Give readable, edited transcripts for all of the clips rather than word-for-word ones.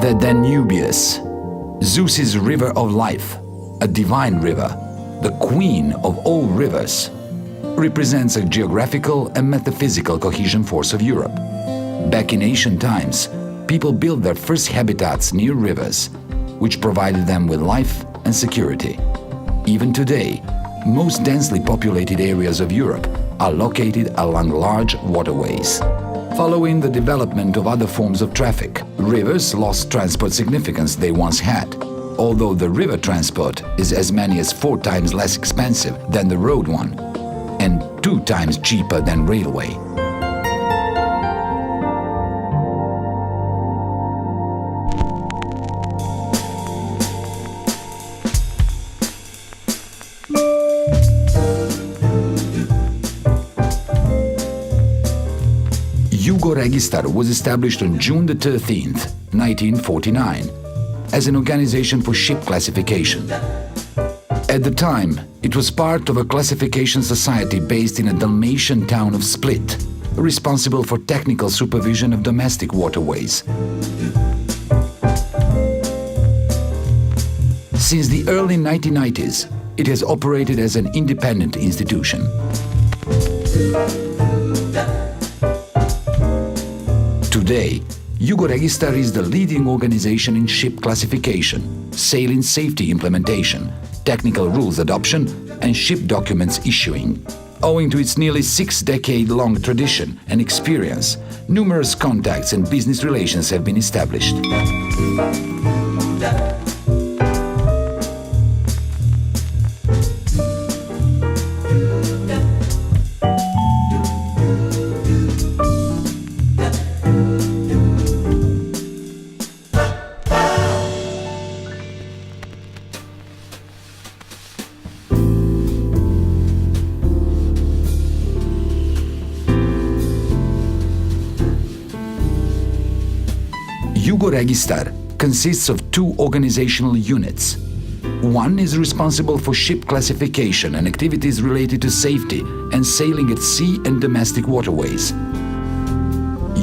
The Danubius, Zeus's river of life, a divine river, the queen of all rivers, represents a geographical and metaphysical cohesion force of Europe. Back in ancient times, people built their first habitats near rivers, which provided them with life and security. Even today, most densely populated areas of Europe are located along large waterways. Following the development of other forms of traffic, rivers lost transport significance they once had, although the river transport is as many as 4 times less expensive than the road one and 2 times cheaper than railway. Jugoregistar was established on June 13, 1949, as an organization for ship classification. At the time, it was part of a classification society based in a Dalmatian town of Split, responsible for technical supervision of domestic waterways. Since the early 1990s, it has operated as an independent institution. Today, Jugoregistar is the leading organization in ship classification, sailing safety implementation, technical rules adoption, and ship documents issuing. Owing to its nearly 6-decade-long tradition and experience, numerous contacts and business relations have been established. Jugoregistar consists of 2 organizational units. One is responsible for ship classification and activities related to safety and sailing at sea and domestic waterways.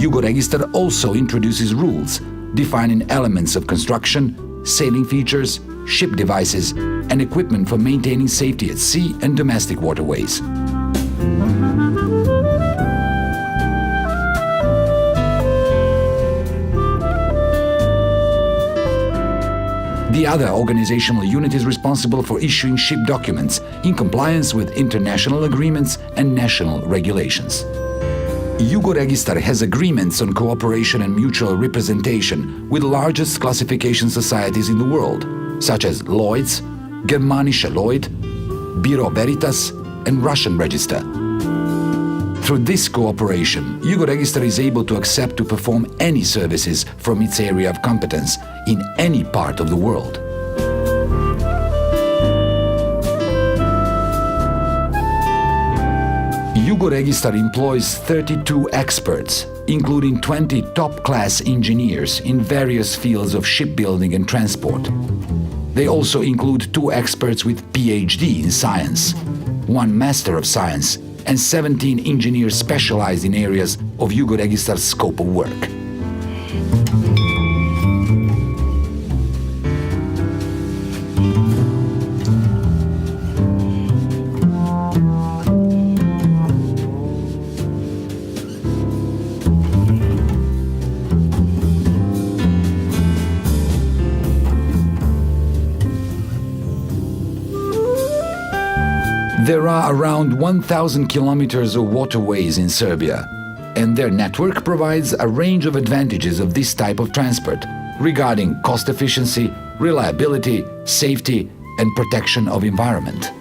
Jugoregistar also introduces rules defining elements of construction, sailing features, ship devices, and equipment for maintaining safety at sea and domestic waterways. The other organizational unit is responsible for issuing ship documents in compliance with international agreements and national regulations. Jugoregistar has agreements on cooperation and mutual representation with the largest classification societies in the world, such as Lloyd's, Germanische Lloyd, Bureau Veritas, and Russian Register. Through this cooperation, Jugoregistar is able to accept to perform any services from its area of competence in any part of the world. Jugoregistar employs 32 experts, including 20 top-class engineers in various fields of shipbuilding and transport. They also include 2 experts with PhD in science, 1 Master of Science, and 17 engineers specialized in areas of Jugoregistar's scope of work. There are around 1,000 kilometers of waterways in Serbia, and their network provides a range of advantages of this type of transport regarding cost efficiency, reliability, safety, and protection of environment.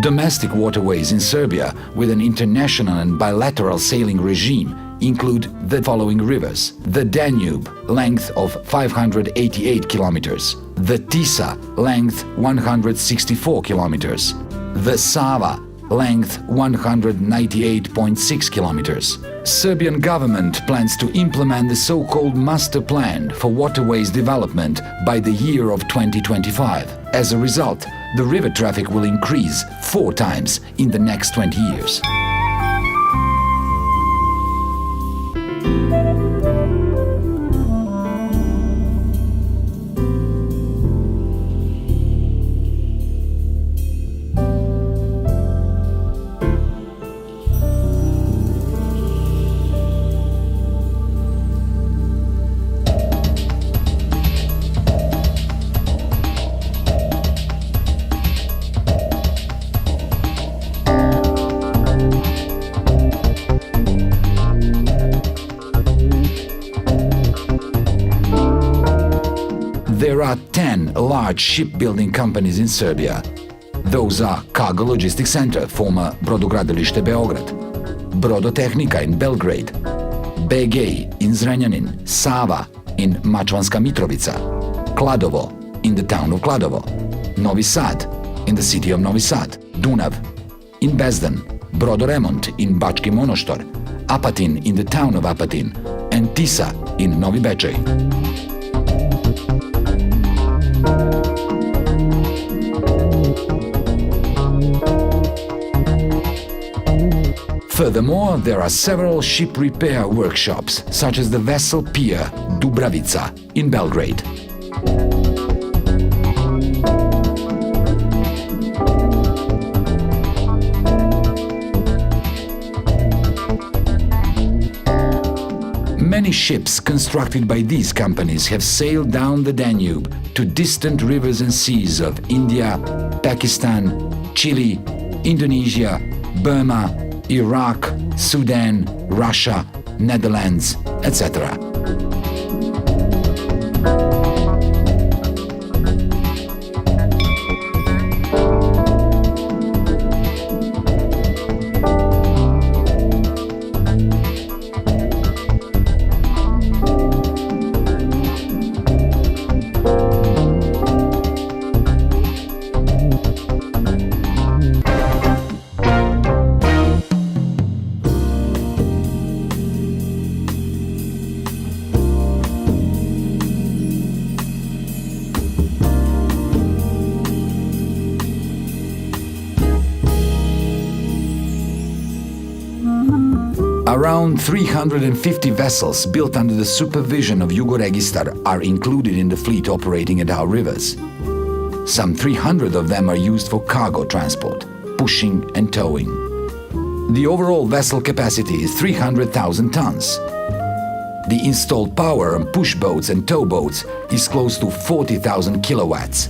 Domestic waterways in Serbia with an international and bilateral sailing regime include the following rivers: the Danube, length of 588 kilometers, the Tisa, length 164 kilometers, the Sava, length 198.6 kilometers. Serbian government plans to implement the so-called master plan for waterways development by the year of 2025. As a result, the river traffic will increase 4 times in the next 20 years. are 10 large shipbuilding companies in Serbia. Those are Cargo Logistics Center, former Brodogradilište Beograd, Brodotehnika in Belgrade, BG in Zrenjanin, Sava in Mačvanska Mitrovica, Kladovo in the town of Kladovo, Novi Sad in the city of Novi Sad, Dunav in Bezdan, Brodoremont in Bački Monoštor, Apatin in the town of Apatin, and Tisa in Novi Bečej. Furthermore, there are several ship repair workshops, such as the vessel pier Dubravica in Belgrade. Many ships constructed by these companies have sailed down the Danube to distant rivers and seas of India, Pakistan, Chile, Indonesia, Burma, Iraq, Sudan, Russia, Netherlands, etc. Around 350 vessels built under the supervision of Jugoregistar are included in the fleet operating at our rivers. Some 300 of them are used for cargo transport, pushing and towing. The overall vessel capacity is 300,000 tons. The installed power on push boats and tow boats is close to 40,000 kilowatts.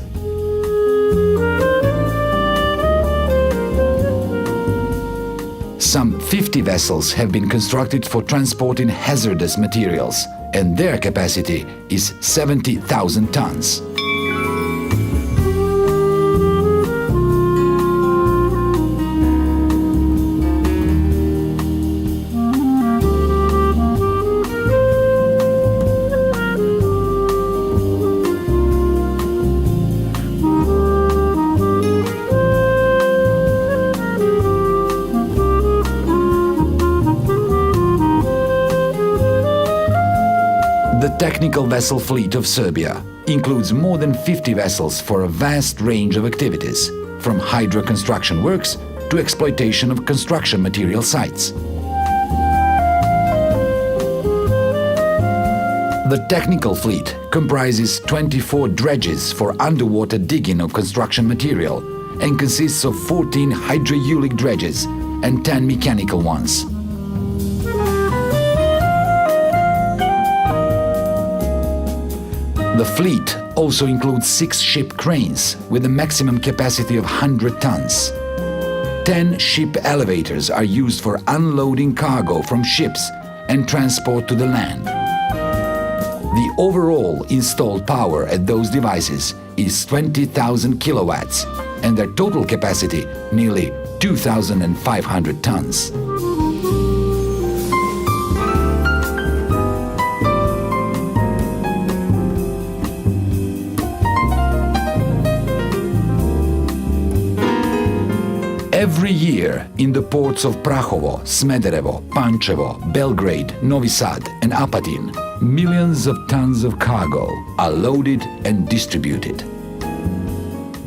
Some 50 vessels have been constructed for transporting hazardous materials, and their capacity is 70,000 tons. The technical vessel fleet of Serbia includes more than 50 vessels for a vast range of activities, from hydro construction works to exploitation of construction material sites. The technical fleet comprises 24 dredges for underwater digging of construction material and consists of 14 hydraulic dredges and 10 mechanical ones. The fleet also includes 6 ship cranes with a maximum capacity of 100 tons. 10 ship elevators are used for unloading cargo from ships and transport to the land. The overall installed power at those devices is 20,000 kilowatts and their total capacity nearly 2,500 tons. Every year, in the ports of Prahovo, Smederevo, Pančevo, Belgrade, Novi Sad and Apatin, millions of tons of cargo are loaded and distributed.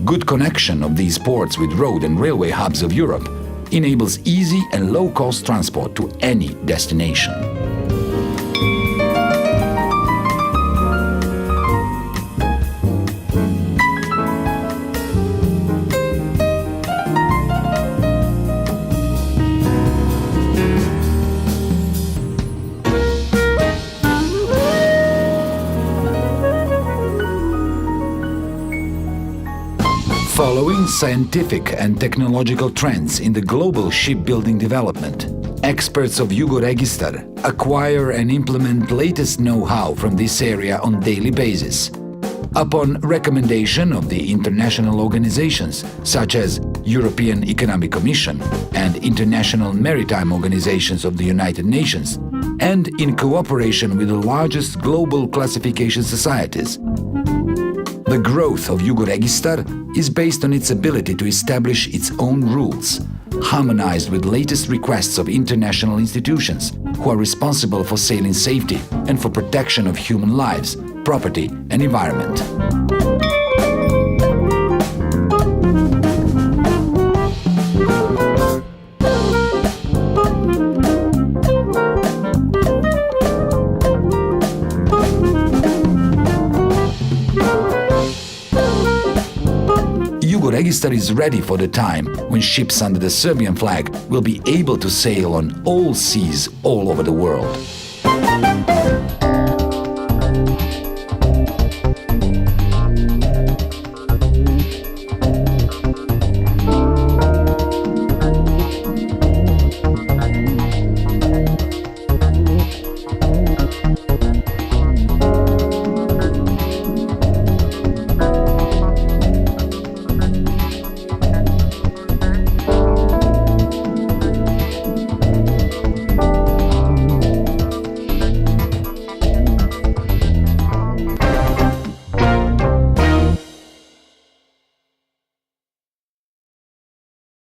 Good connection of these ports with road and railway hubs of Europe enables easy and low-cost transport to any destination. Following scientific and technological trends in the global shipbuilding development, experts of Jugoregistar acquire and implement latest know-how from this area on daily basis. Upon recommendation of the international organizations such as European Economic Commission and International Maritime Organizations of the United Nations, and in cooperation with the largest global classification societies. The growth of Jugoregistar is based on its ability to establish its own rules, harmonized with latest requests of international institutions who are responsible for sailing safety and for protection of human lives, property and environment. Jugoregistar is ready for the time when ships under the Serbian flag will be able to sail on all seas all over the world.